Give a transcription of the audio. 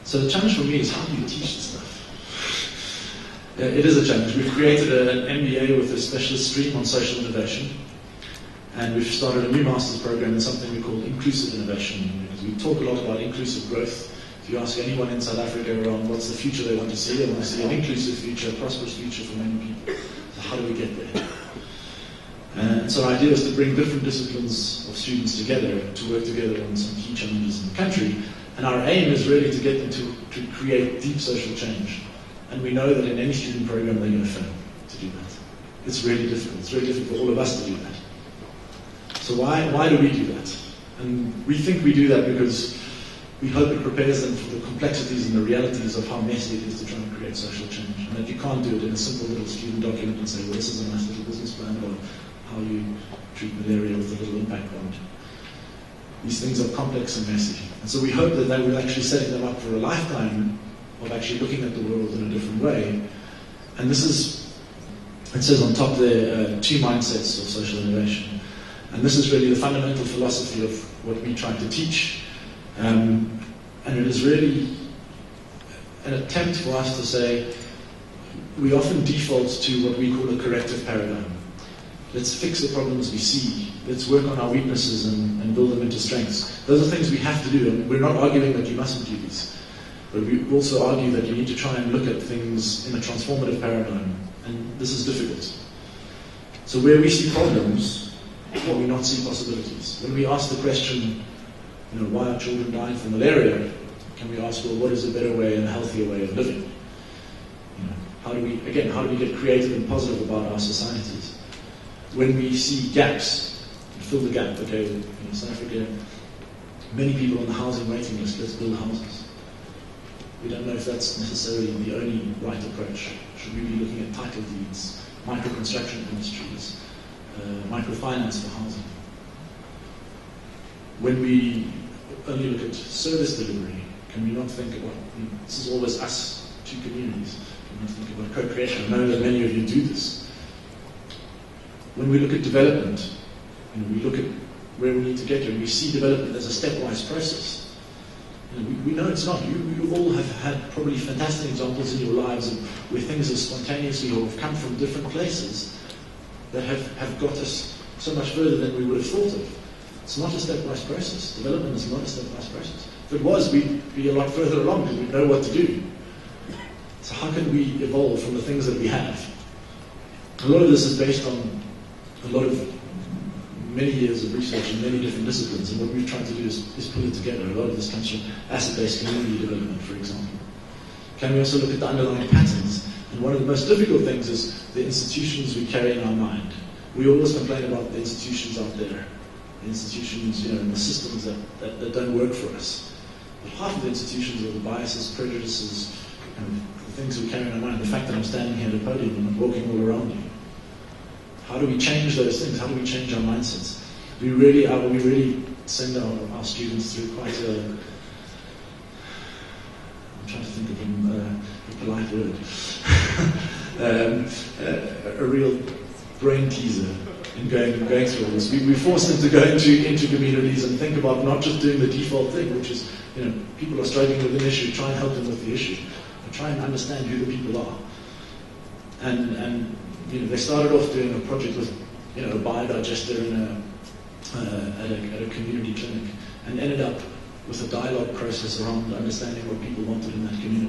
So the challenge for me is, how do you teach this stuff? It is a challenge. We've created an MBA with a specialist stream on social innovation, and we've started a new master's program in something we call inclusive innovation, because we talk a lot about inclusive growth. If you ask anyone in South Africa around what's the future they want to see, they want to see an inclusive future, a prosperous future for many people. So how do we get there? And so our idea is to bring different disciplines of students together to work together on some key challenges in the country. And our aim is really to get them to create deep social change. And we know that in any student program they're going to fail to do that. It's really difficult. It's really difficult for all of us to do that. So why do we do that? And we think we do that because we hope it prepares them for the complexities and the realities of how messy it is to try and create social change. And that you can't do it in a simple little student document and say, well, this is a nice little business plan about how you treat malaria with a little impact bond. These things are complex and messy. And so we hope that they will actually setting them up for a lifetime of actually looking at the world in a different way. And this is, it says on top there, 2 mindsets of social innovation. And this is really the fundamental philosophy of what we try to teach. And it is really an attempt for us to say, we often default to what we call a corrective paradigm. Let's fix the problems we see. Let's work on our weaknesses and build them into strengths. Those are things we have to do. And we're not arguing that you mustn't do these. But we also argue that you need to try and look at things in a transformative paradigm. And this is difficult. So where we see problems, can we not see possibilities? When we ask the question, why are children dying from malaria? Can we ask, well, what is a better way and a healthier way of living? How do we get creative and positive about our societies? When we see gaps, fill the gap. Okay, in South Africa, many people on the housing waiting list, let's build houses. We don't know if that's necessarily the only right approach. Should we be looking at title deeds, micro-construction industries, microfinance for housing? When we only look at service delivery, can we not think about, this is always us to communities, can we not think about co-creation? I know that many of you do this. When we look at development, we look at where we need to get to, and we see development as a stepwise process. We know it's not. You all have had probably fantastic examples in your lives of where things have spontaneously or have come from different places that have got us so much further than we would have thought of. It's not a stepwise process. Development is not a stepwise process. If it was, we'd be a lot further along because we'd know what to do. So how can we evolve from the things that we have? A lot of this is based on many years of research in many different disciplines, and what we've tried to do is put it together. A lot of this comes from asset-based community development, for example. Can we also look at the underlying patterns? And one of the most difficult things is the institutions we carry in our mind. We always complain about the institutions out there, the institutions, and the systems that don't work for us. But half of the institutions are the biases, prejudices, and the things we carry in our mind. The fact that I'm standing here at a podium and I'm walking all around you. How do we change those things? How do we change our mindsets? We really send our students through quite I'm trying to think of a polite word. A real brain teaser in going through all this. We force them to go into communities and think about not just doing the default thing, which is, people are struggling with an issue, try and help them with the issue. But try and understand who the people are. And they started off doing a project with, a biodigester at a community clinic, and ended up with a dialogue process around understanding what people wanted in that community.